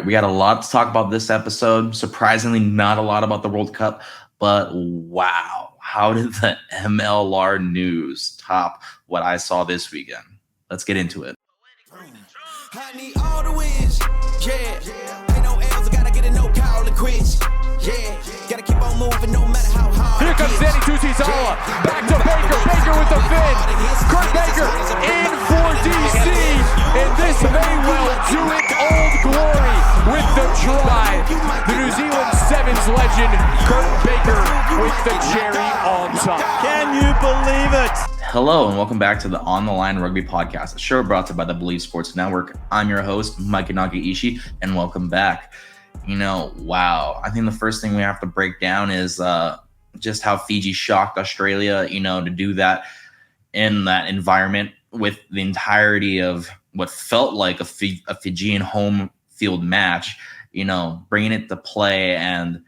We got a lot to talk about this episode. Surprisingly, not a lot about the World Cup, but wow, how did the MLR news top what I saw this weekend? Let's get into it. I need all the wins, yeah. Ain't no L's, I gotta get a no call and quits, yeah. Gotta keep on moving no matter how hard. Here comes Danny Tucci-Zala, back to Baker, Baker with the fin. Kurt Baker in for DC, and this may well do it old glory with the try. The New Zealand Sevens legend, Kurt Baker with the cherry on top. Can you believe it? Hello and welcome back to the On the Line Rugby Podcast, a show brought to you by the Believe Sports Network. I'm your host, Mike Nagaishi, and welcome back. Wow. I think the first thing we have to break down is just how Fiji shocked Australia, to do that in that environment with the entirety of what felt like a Fijian home field match, bringing it to play and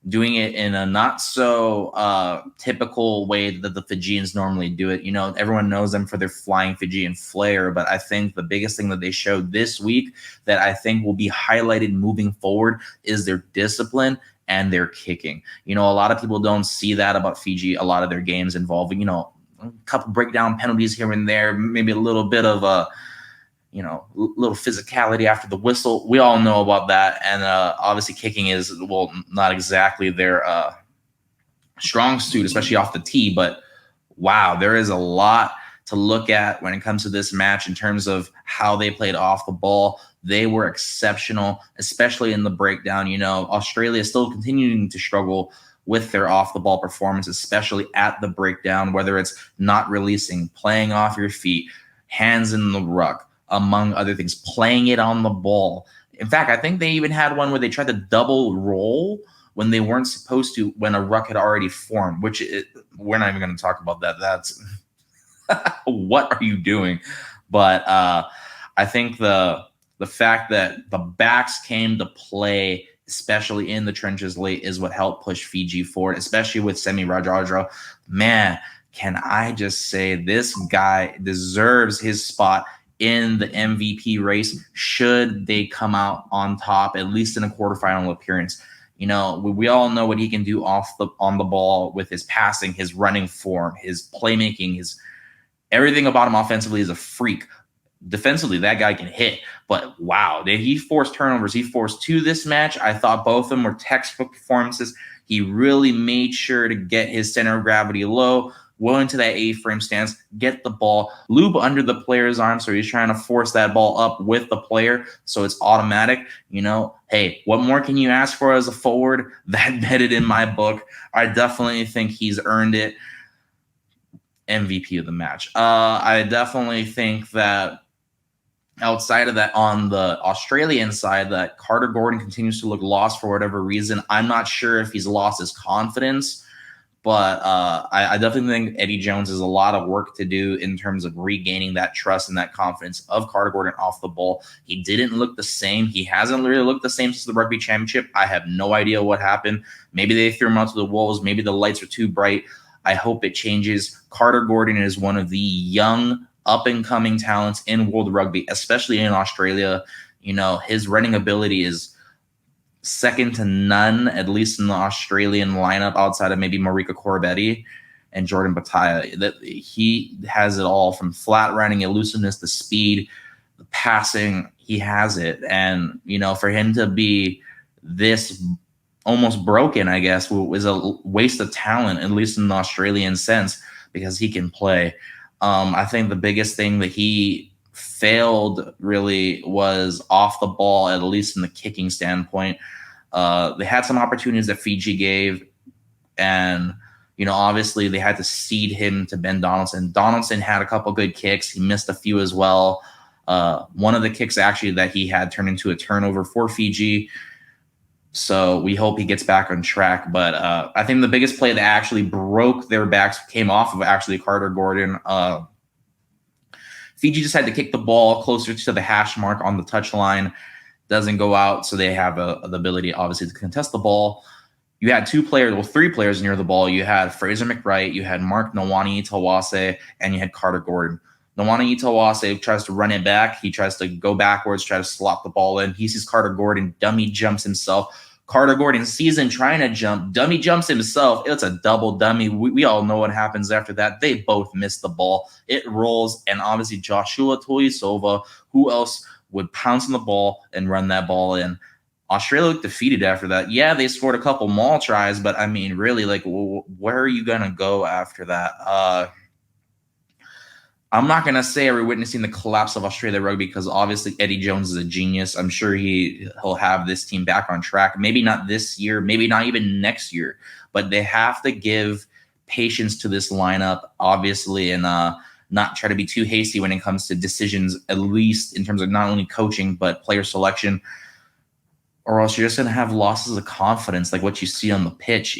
doing it in a not so typical way that the Fijians normally do it. Everyone knows them for their flying Fijian flair, but I think the biggest thing that they showed this week that I think will be highlighted moving forward is their discipline and their kicking. A lot of people don't see that about Fiji. A lot of their games involving, a couple breakdown penalties here and there, maybe a little bit of a little physicality after the whistle. We all know about that. And obviously kicking is, not exactly their strong suit, especially off the tee. But wow, there is a lot to look at when it comes to this match in terms of how they played off the ball. They were exceptional, especially in the breakdown. Australia is still continuing to struggle with their off-the-ball performance, especially at the breakdown, whether it's not releasing, playing off your feet, hands in the ruck, among other things, playing it on the ball. In fact, I think they even had one where they tried to double roll when they weren't supposed to, when a ruck had already formed, we're not even going to talk about that. That's what are you doing? But I think the fact that the backs came to play, especially in the trenches late, is what helped push Fiji forward, especially with Semi Radradra. Man, can I just say this guy deserves his spot in the MVP race should they come out on top, at least in a quarterfinal appearance. We all know what he can do on the ball with his passing, his running form, his playmaking, his everything about him offensively is a freak. Defensively, that guy can hit. But wow, he forced turnovers. He forced 2 this match. I thought both of them were textbook performances. He really made sure to get his center of gravity low, go into that A-frame stance, get the ball, lube under the player's arm, so he's trying to force that ball up with the player, so it's automatic. Hey, what more can you ask for as a forward? That betted in my book. I definitely think he's earned it. MVP of the match. I definitely think that outside of that, on the Australian side, that Carter Gordon continues to look lost for whatever reason. I'm not sure if he's lost his confidence, but I definitely think Eddie Jones has a lot of work to do in terms of regaining that trust and that confidence of Carter Gordon off the ball. He didn't look the same. He hasn't really looked the same since the Rugby Championship. I have no idea what happened. Maybe they threw him out to the wolves. Maybe the lights are too bright. I hope it changes. Carter Gordon is one of the young, up-and-coming talents in World Rugby, especially in Australia. His running ability is second to none, at least in the Australian lineup, outside of maybe Marika Corbetti and Jordan Bataya. That he has it all, from flat running, elusiveness, the speed, the passing. He has it. And, for him to be this almost broken, I guess, was a waste of talent, at least in the Australian sense, because he can play. I think the biggest thing that he failed really was off the ball, at least in the kicking standpoint. They had some opportunities that Fiji gave, and obviously they had to cede him to Ben Donaldson. Donaldson had a couple good kicks. He missed a few as well. One of the kicks actually that he had turned into a turnover for Fiji. So we hope he gets back on track. But I think the biggest play that actually broke their backs came off of actually Carter Gordon. Fiji just had to kick the ball closer to the hash mark on the touchline. Doesn't go out, so they have the ability, obviously, to contest the ball. You had 3 players near the ball. You had Fraser McWright, you had Mark Nawani Tawase, and you had Carter Gordon. Noana Itawase tries to run it back. He tries to go backwards, try to slot the ball in. He sees Carter Gordon, dummy jumps himself. Carter Gordon sees him trying to jump, dummy jumps himself. It's a double dummy. We all know what happens after that. They both miss the ball. It rolls, and obviously Joshua Tuisova, who else would pounce on the ball and run that ball in? Australia looked defeated after that. Yeah, they scored a couple maul tries, but I mean, really, like, where are you going to go after that? I'm not going to say we're witnessing the collapse of Australia rugby because obviously Eddie Jones is a genius. I'm sure he'll have this team back on track. Maybe not this year, maybe not even next year, but they have to give patience to this lineup, obviously, and not try to be too hasty when it comes to decisions, at least in terms of not only coaching, but player selection, or else you're just going to have losses of confidence like what you see on the pitch.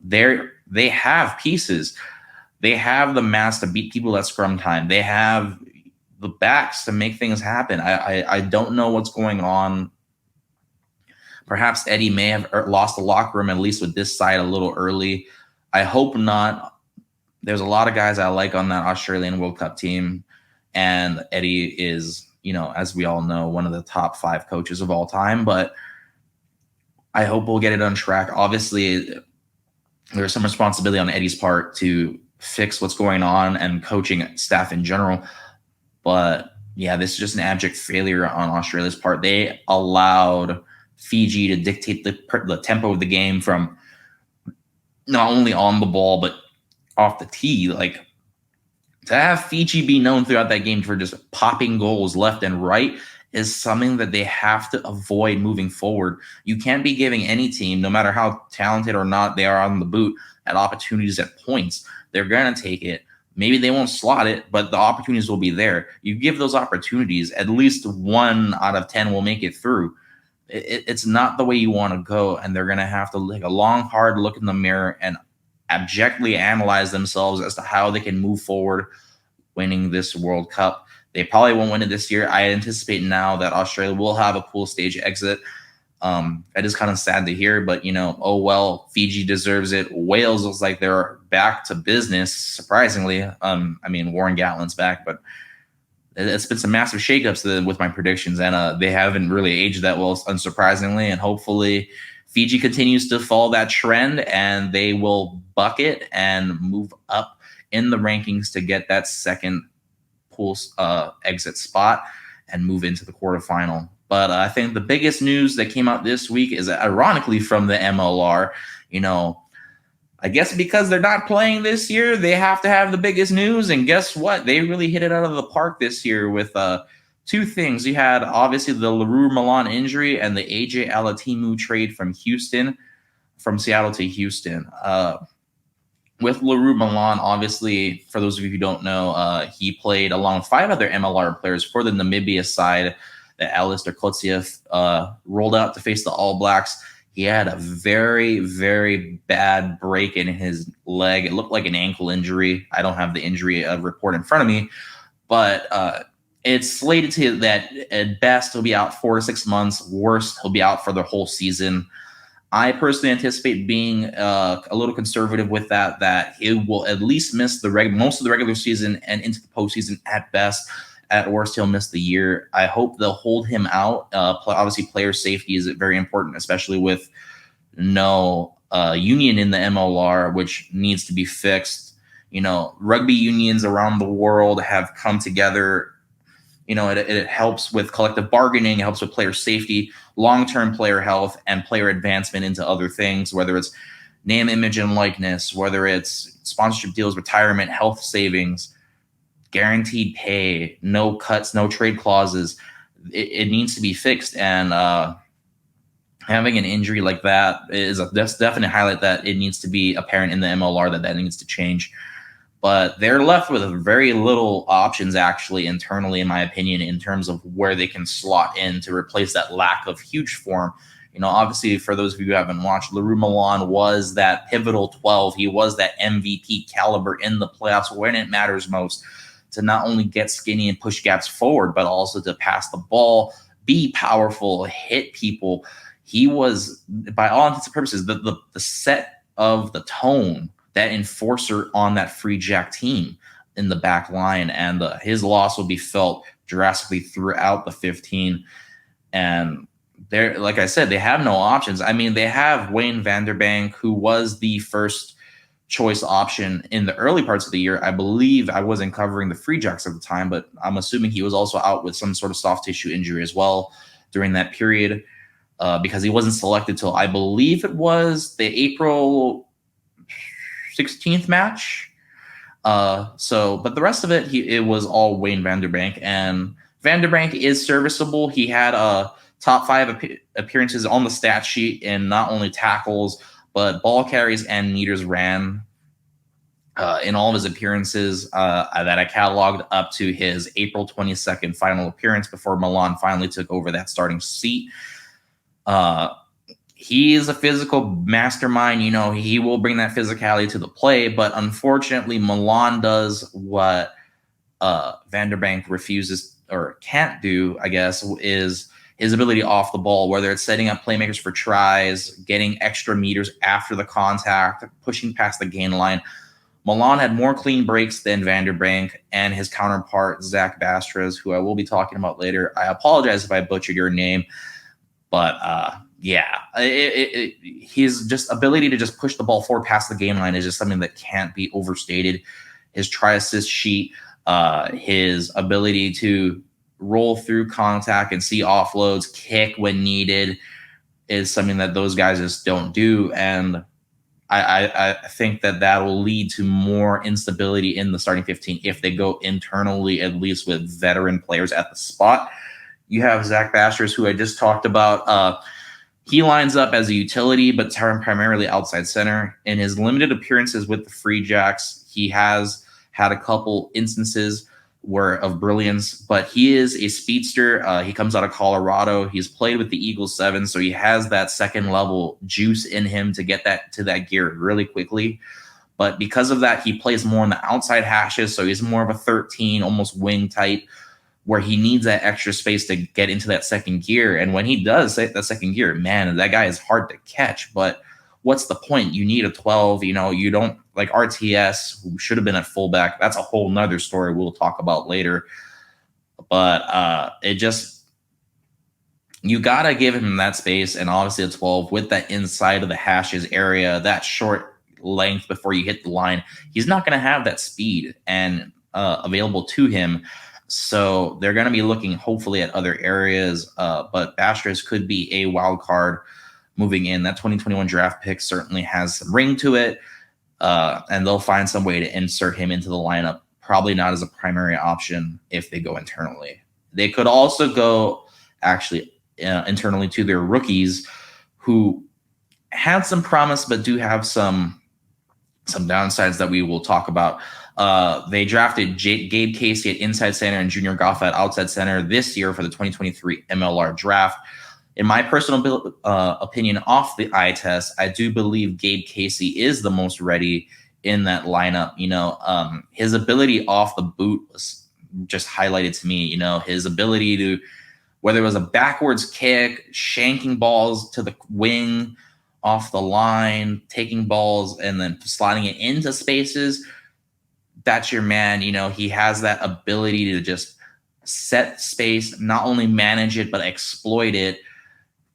They have pieces. They have the mass to beat people at scrum time. They have the backs to make things happen. I don't know what's going on. Perhaps Eddie may have lost the locker room, at least with this side, a little early. I hope not. There's a lot of guys I like on that Australian World Cup team, and Eddie is, as we all know, one of the top 5 coaches of all time. But I hope we'll get it on track. Obviously, there's some responsibility on Eddie's part to fix what's going on and coaching staff in general. But yeah, this is just an abject failure on Australia's part. They allowed Fiji to dictate the tempo of the game from not only on the ball, but off the tee. Like, to have Fiji be known throughout that game for just popping goals left and right is something that they have to avoid moving forward. You can't be giving any team, no matter how talented or not they are on the boot, at opportunities at points. They're going to take it. Maybe they won't slot it, but the opportunities will be there. You give those opportunities, at least 1 out of 10 will make it through. It's not the way you want to go, and they're going to have to take a long, hard look in the mirror and abjectly analyze themselves as to how they can move forward winning this World Cup. They probably won't win it this year. I anticipate now that Australia will have a pool stage exit. That is kind of sad to hear, but oh well, Fiji deserves it. Wales looks like they're back to business, surprisingly. Warren Gatlin's back, but it's been some massive shakeups with my predictions, and they haven't really aged that well, unsurprisingly. And hopefully, Fiji continues to follow that trend, and they will buck it and move up in the rankings to get that second pool exit spot and move into the quarterfinal. But I think the biggest news that came out this week is ironically from the MLR. I guess because they're not playing this year, they have to have the biggest news. And guess what? They really hit it out of the park this year with 2 things. You had obviously the Leroux Milan injury and the AJ Alatimu trade from Seattle to Houston. With Leroux Milan, obviously, for those of you who don't know, he played along with 5 other MLR players for the Namibia side that Alistair Kotsiev rolled out to face the All Blacks. He had a very, very bad break in his leg. It looked like an ankle injury. I don't have the injury report in front of me, but it's slated to that at best he'll be out 4 to 6 months. Worst, he'll be out for the whole season. I personally anticipate being a little conservative with that he will at least miss most of the regular season and into the postseason at best. At worst, he'll miss the year. I hope they'll hold him out. Obviously, player safety is very important, especially with no union in the MLR, which needs to be fixed. Rugby unions around the world have come together. It helps with collective bargaining, it helps with player safety, long-term player health, and player advancement into other things, whether it's name, image, and likeness, whether it's sponsorship deals, retirement, health savings, guaranteed pay, no cuts, no trade clauses. It needs to be fixed, and having an injury like that is a definite highlight that it needs to be apparent in the MLR that needs to change. But they're left with very little options, actually, internally, in my opinion, in terms of where they can slot in to replace that lack of huge form. Obviously, for those of you who haven't watched, Leroux Milan was that pivotal 12. He was that MVP caliber in the playoffs when it matters most, to not only get skinny and push gaps forward, but also to pass the ball, be powerful, hit people. He was, by all intents and purposes, the set of the tone, that enforcer on that Free Jack team. in the back line, and his loss will be felt drastically throughout the 15. And they're, like I said, they have no options. I mean, they have Wayne Vanderbank, who was the first choice option in the early parts of the year. I believe I wasn't covering the Free Jacks at the time, but I'm assuming he was also out with some sort of soft tissue injury as well during that period, because he wasn't selected till I believe it was the April 16th match. But the rest of it, it was all Wayne Vanderbank, and Vanderbank is serviceable. He had top 5 appearances on the stat sheet in not only tackles, but ball carries and meters ran in all of his appearances that I cataloged up to his April 22nd final appearance before Milan finally took over that starting seat. He is a physical mastermind. You know, he will bring that physicality to the play, but unfortunately, Milan does what Vanderbank refuses or can't do, I guess, is his ability off the ball, whether it's setting up playmakers for tries, getting extra meters after the contact, pushing past the gain line. Milan had more clean breaks than Vanderbank, and his counterpart, Zach Bastres, who I will be talking about later. I apologize if I butchered your name, but his just ability to just push the ball forward past the game line is just something that can't be overstated. His try-assist sheet, his ability to roll through contact and see offloads, kick when needed, is something that those guys just don't do. And I think that will lead to more instability in the starting 15 if they go internally, at least with veteran players at the spot. You have Zach Bastres, who I just talked about. He lines up as a utility, but primarily outside center. In his limited appearances with the Free Jacks, he has had a couple instances of brilliance, but he is a speedster. He comes out of Colorado. He's played with the Eagles 7, so he has that second level juice in him to get that to that gear really quickly. But because of that, he plays more on the outside hashes, so he's more of a 13, almost wing type, where he needs that extra space to get into that second gear. And when he does that second gear, man, that guy is hard to catch. But what's the point? You need a 12. You know, you don't like RTS, who should have been at fullback. That's a whole nother story we'll talk about later. But you got to give him that space. And obviously a 12 with that inside of the hashes area, that short length before you hit the line, he's not going to have that speed and available to him. So they're going to be looking hopefully at other areas. But Bastres could be a wild card moving in. That 2021 draft pick certainly has some ring to it. And they'll find some way to insert him into the lineup, probably not as a primary option if they go internally. They could also go actually internally to their rookies, who had some promise but do have some downsides that we will talk about. They drafted Gabe Casey at inside center and Junior Goff at outside center this year for the 2023 MLR draft. In my personal opinion, off the eye test, I do believe Gabe Casey is the most ready in that lineup. You know, his ability off the boot was just highlighted to me. You know, his ability to, whether it was a backwards kick, shanking balls to the wing, off the line, taking balls and then sliding it into spaces, that's your man. You know, he has that ability to just set space, not only manage it, but exploit it.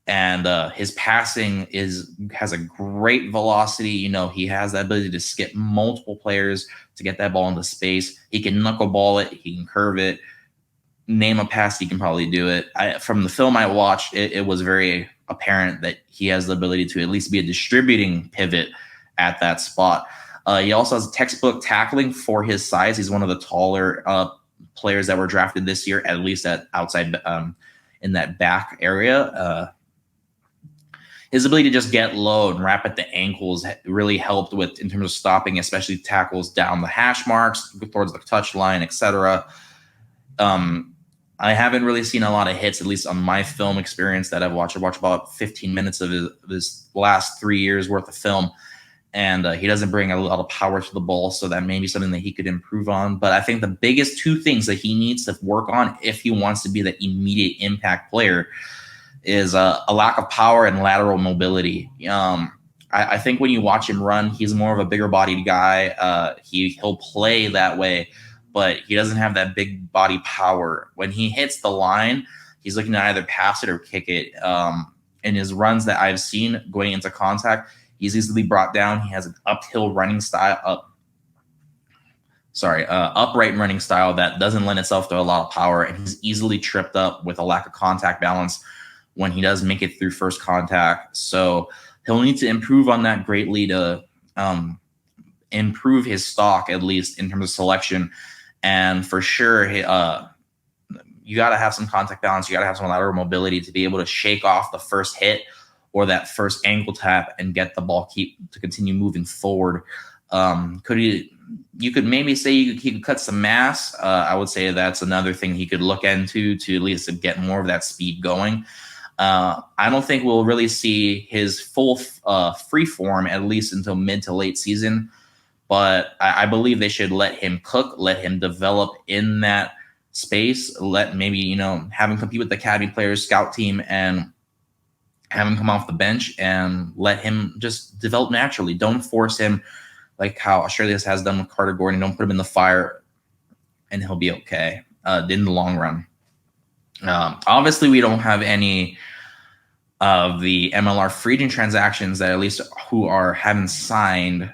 And his passing has a great velocity. You know, he has that ability to skip multiple players to get that ball into space. He can knuckleball it. He can curve it. Name a pass, he can probably do it. From the film I watched, it was very apparent that he has the ability to at least be a distributing pivot at that spot. He also has textbook tackling for his size. He's one of the taller players that were drafted this year, at least at outside in that back area. His ability to just get low and wrap at the ankles really helped with in terms of stopping, especially tackles down the hash marks, towards the touch line, etc. I haven't really seen a lot of hits, at least on my film experience that I've watched. I watched about 15 minutes of his last 3 years worth of film, and he doesn't bring a lot of power to the ball, so that may be something that he could improve on. But I think the biggest two things that he needs to work on if he wants to be the immediate impact player is a lack of power and lateral mobility. I think when you watch him run, he's more of a bigger bodied guy. He'll play that way. but he doesn't have that big body power. When he hits the line, he's looking to either pass it or kick it. In his runs that I've seen going into contact, he's easily brought down. He has an upright running style that doesn't lend itself to a lot of power, and he's easily tripped up with a lack of contact balance when he does make it through first contact. So he'll need to improve on that greatly to improve his stock, at least in terms of selection. And for sure, you got to have some contact balance. You got to have some lateral mobility to be able to shake off the first hit or that first ankle tap and get the ball to continue moving forward. You could maybe say he could cut some mass. I would say that's another thing he could look into to at least get more of that speed going. I don't think we'll really see his full free form at least until mid to late season, but I believe they should let him cook, let him develop in that space, let maybe, have him compete with the academy players, scout team, and have him come off the bench and let him just develop naturally. Don't force him like how Australia has done with Carter Gordon. Don't put him in the fire and he'll be okay in the long run. Obviously, we don't have any of the MLR free agent transactions that at least who haven't signed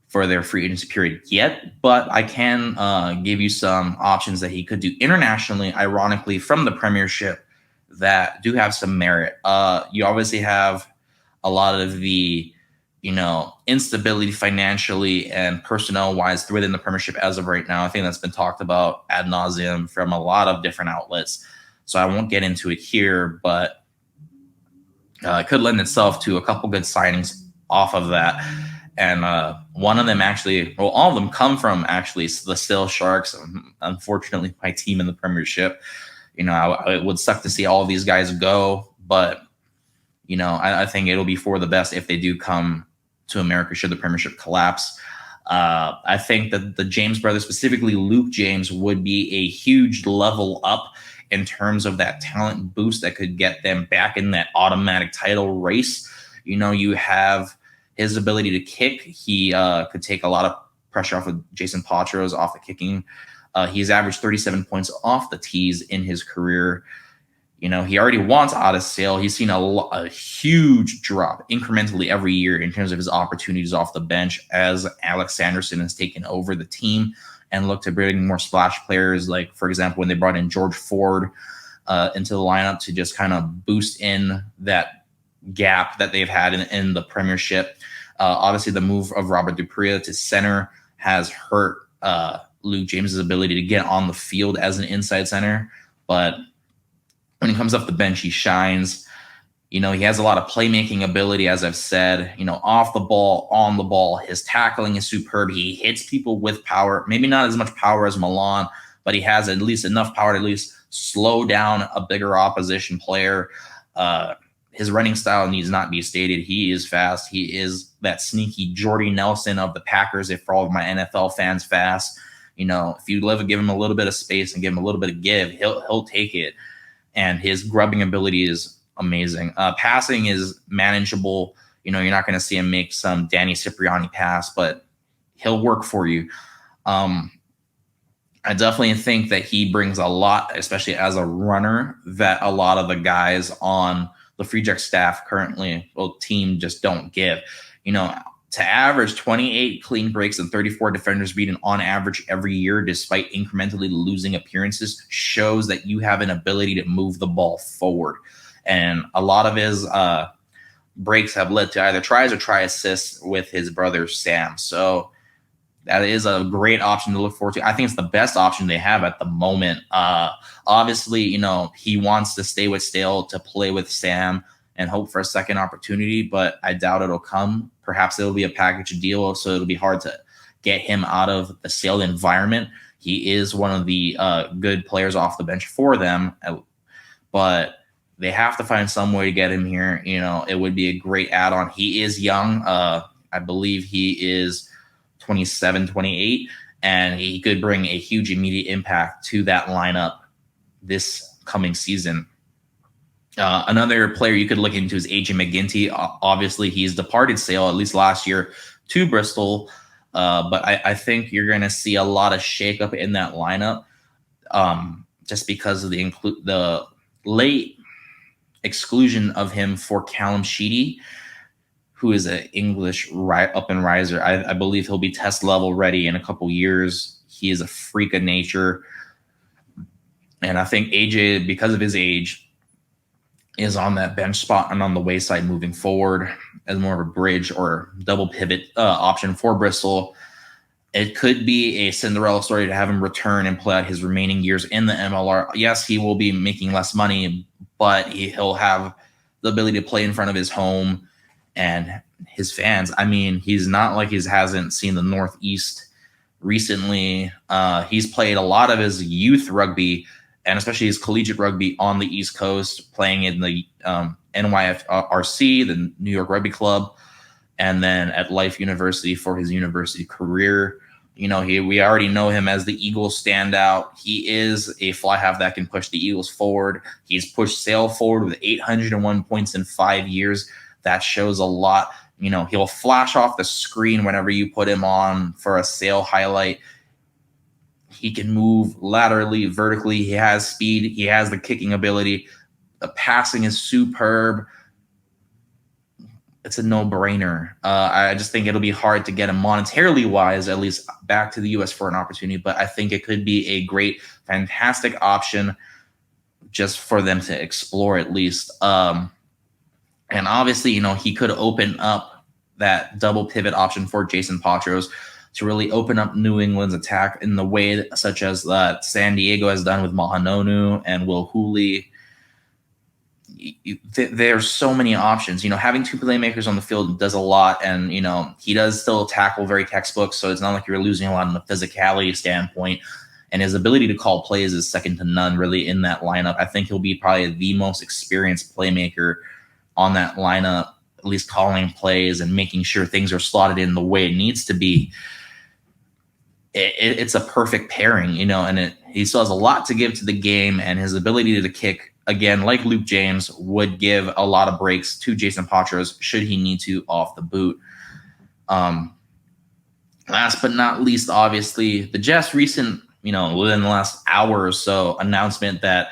for their free agency period yet, but I can give you some options that he could do internationally, ironically, from the Premiership that do have some merit. You obviously have a lot of the instability financially and personnel-wise within the Premiership as of right now. I think that's been talked about ad nauseum from a lot of different outlets. So I won't get into it here, but it could lend itself to a couple good signings off of that. And one of them all of them come from actually the Still Sharks. Unfortunately, my team in the Premiership. It would suck to see all of these guys go, but I think it'll be for the best if they do come to America should the Premiership collapse. I think that the James brothers, specifically Luke James, would be a huge level up in terms of that talent boost that could get them back in that automatic title race. You have his ability to kick. He could take a lot of pressure off of Jason Potros off the kicking. He's averaged 37 points off the tees in his career. He already wants out of sale. He's seen a huge drop incrementally every year in terms of his opportunities off the bench as Alex Sanderson has taken over the team and looked to bring more splash players. Like, for example, when they brought in George Ford into the lineup to just kind of boost in that gap that they've had in the Premiership. Obviously, the move of Robert Dupria to center has hurt Luke James's ability to get on the field as an inside center, but when he comes off the bench, he shines. He has a lot of playmaking ability, as I've said, off the ball, on the ball. His tackling is superb. He hits people with power, maybe not as much power as Milan, but he has at least enough power to at least slow down a bigger opposition player. His running style needs not be stated. He is fast. He is that sneaky Jordy Nelson of the Packers, if for all of my NFL fans fast. If you give him a little bit of space and give him a little bit of give, he'll take it. And his grubbing ability is amazing. Passing is manageable. You're not going to see him make some Danny Cipriani pass, but he'll work for you. I definitely think that he brings a lot, especially as a runner, that a lot of the guys on the Free Jack staff currently, team just don't give. To average 28 clean breaks and 34 defenders beaten on average every year, despite incrementally losing appearances, shows that you have an ability to move the ball forward. And a lot of his breaks have led to either tries or try assists with his brother Sam. So that is a great option to look forward to. I think it's the best option they have at the moment. Obviously, he wants to stay with Stale to play with Sam and hope for a second opportunity, but I doubt it'll come. Perhaps it'll be a package deal, so it'll be hard to get him out of the Sale environment. He is one of the good players off the bench for them, but they have to find some way to get him here. It would be a great add-on. He is young. I believe he is 27, 28, and he could bring a huge immediate impact to that lineup this coming season. Another player you could look into is AJ McGinty. Obviously, he's departed Sale, at least last year, to Bristol. But I think you're going to see a lot of shakeup in that lineup, just because of the late exclusion of him for Callum Sheedy, who is an English up and riser. I believe he'll be test level ready in a couple years. He is a freak of nature. And I think AJ, because of his age, is on that bench spot and on the wayside moving forward as more of a bridge or double pivot option for Bristol. It could be a Cinderella story to have him return and play out his remaining years in the MLR. Yes, he will be making less money, but he'll have the ability to play in front of his home and his fans. I mean, he's not like he hasn't seen the Northeast recently. He's played a lot of his youth rugby and especially his collegiate rugby on the East Coast, playing in the NYFRC, the New York Rugby Club, and then at Life University for his university career. You know, we already know him as the Eagles standout. He is a fly half that can push the Eagles forward. He's pushed Sale forward with 801 points in 5 years. That shows a lot. You know, he'll flash off the screen whenever you put him on for a Sale highlight. He can move laterally, vertically. He has speed. He has the kicking ability. The passing is superb. It's a no-brainer. I just think it'll be hard to get him monetarily wise, at least back to the U.S. for an opportunity. But I think it could be a great, fantastic option just for them to explore at least. And obviously, you know, he could open up that double pivot option for Jason Potros to really open up New England's attack in the way such as San Diego has done with Mahanonu and Will Hooley. There's so many options. You know, having two playmakers on the field does a lot, and, you know, he does still tackle very textbook, so it's not like you're losing a lot on the physicality standpoint, and his ability to call plays is second to none really in that lineup. I think he'll be probably the most experienced playmaker on that lineup, at least calling plays and making sure things are slotted in the way it needs to be. It's a perfect pairing, you know, and he still has a lot to give to the game, and his ability to kick, again, like Luke James, would give a lot of breaks to Jason Potros should he need to off the boot. Last but not least, obviously, the just recent, you know, within the last hour or so, announcement that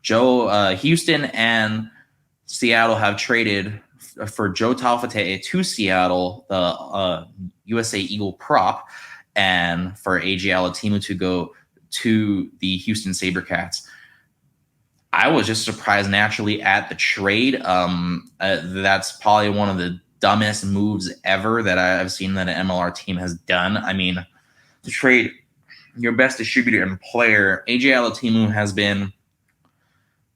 Houston and Seattle have traded for Joe Taufete'e to Seattle, the USA Eagle prop, and for AJ Alatimu to go to the Houston SaberCats. I was just surprised naturally at the trade. That's probably one of the dumbest moves ever that I've seen that an MLR team has done. I mean, to trade your best distributor and player, AJ Alatimu has been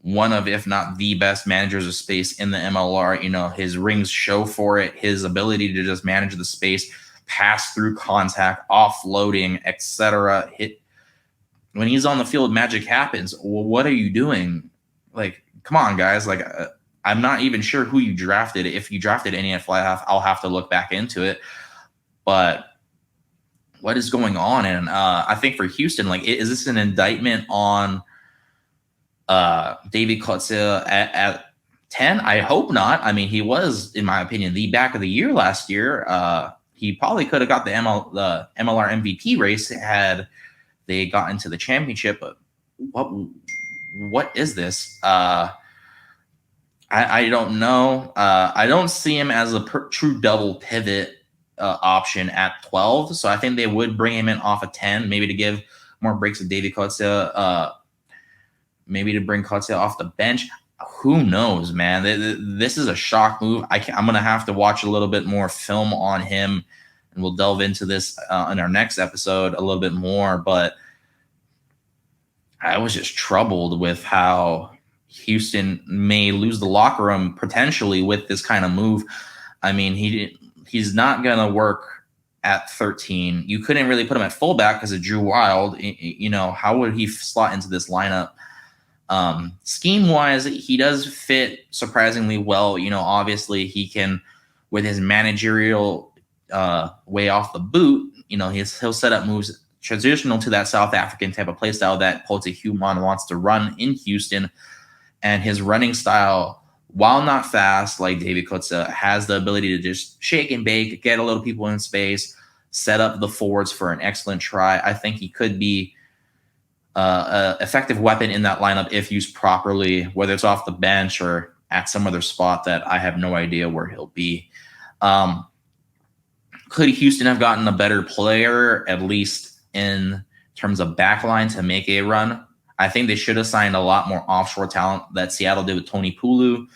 one of, if not the best managers of space in the MLR. You know, his rings show for it. His ability to just manage the space, pass through contact, offloading, etc. When he's on the field, magic happens. Well, what are you doing? Like, come on, guys. Like, I'm not even sure who you drafted. If you drafted any at fly half, I'll have to look back into it. But what is going on? And I think for Houston, like, is this an indictment on David Kotze at 10? I hope not. I mean, he was, in my opinion, the back of the year last year. He probably could have got the MLR MVP race had they got into the championship. But what is this? I don't know. I don't see him as a true double pivot option at 12. So I think they would bring him in off of 10, maybe to give more breaks to David Kotze, maybe to bring Kotze off the bench. Who knows, man? This is a shock move. I'm going to have to watch a little bit more film on him, and we'll delve into this in our next episode a little bit more. But I was just troubled with how Houston may lose the locker room potentially with this kind of move. I mean, he's not going to work at 13. You couldn't really put him at fullback because of Drew Wild. You know, how would he slot into this lineup? Scheme wise, he does fit surprisingly well. You know, obviously he can, with his managerial way off the boot, you know, he'll set up moves traditional to that South African type of play style that Pote Human wants to run in Houston. And his running style, while not fast like David Kotze, has the ability to just shake and bake, get a little people in space, set up the forwards for an excellent try. I think he could be an effective weapon in that lineup if used properly, whether it's off the bench or at some other spot that I have no idea where he'll be. Could Houston have gotten a better player, at least in terms of backline, to make a run? I think they should have signed a lot more offshore talent that Seattle did with Tony Pulu.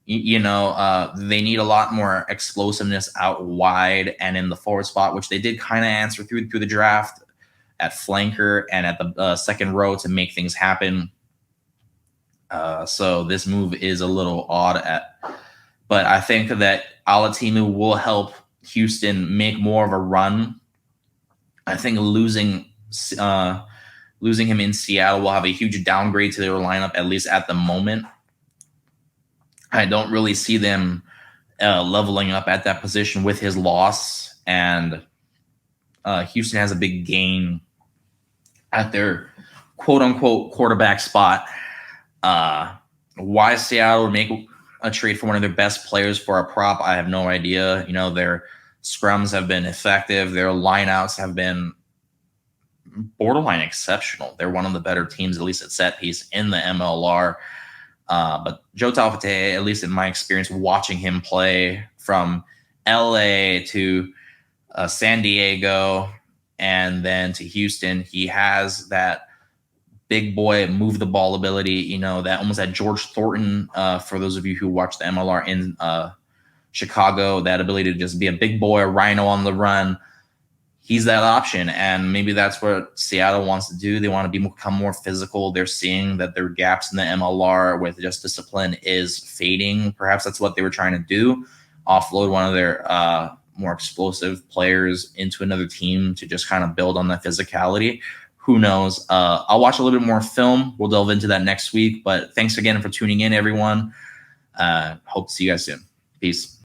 They need a lot more explosiveness out wide and in the forward spot, which they did kind of answer through the draft at flanker and at the second row to make things happen. So this move is a little odd, but I think that Alatimu will help Houston make more of a run. I think losing him in Seattle will have a huge downgrade to their lineup, at least at the moment. I don't really see them leveling up at that position with his loss, and Houston has a big gain at their quote-unquote quarterback spot. Why Seattle would make a trade for one of their best players for a prop, I have no idea. Their scrums have been effective. Their lineouts have been borderline exceptional. They're one of the better teams, at least at set piece, in the MLR. But Joe Taufete'e, at least in my experience watching him play from LA to San Diego and then to Houston, he has that big boy move the ball ability, that almost that George Thornton, for those of you who watch the MLR in Chicago, that ability to just be a big boy, a rhino on the run. He's that option, and maybe that's what Seattle wants to do. They want to become more physical. They're seeing that their gaps in the MLR with just discipline is fading. Perhaps that's what they were trying to do, offload one of their more explosive players into another team to just kind of build on that physicality. Who knows? I'll watch a little bit more film. We'll delve into that next week, but thanks again for tuning in, everyone. Hope to see you guys soon. Peace.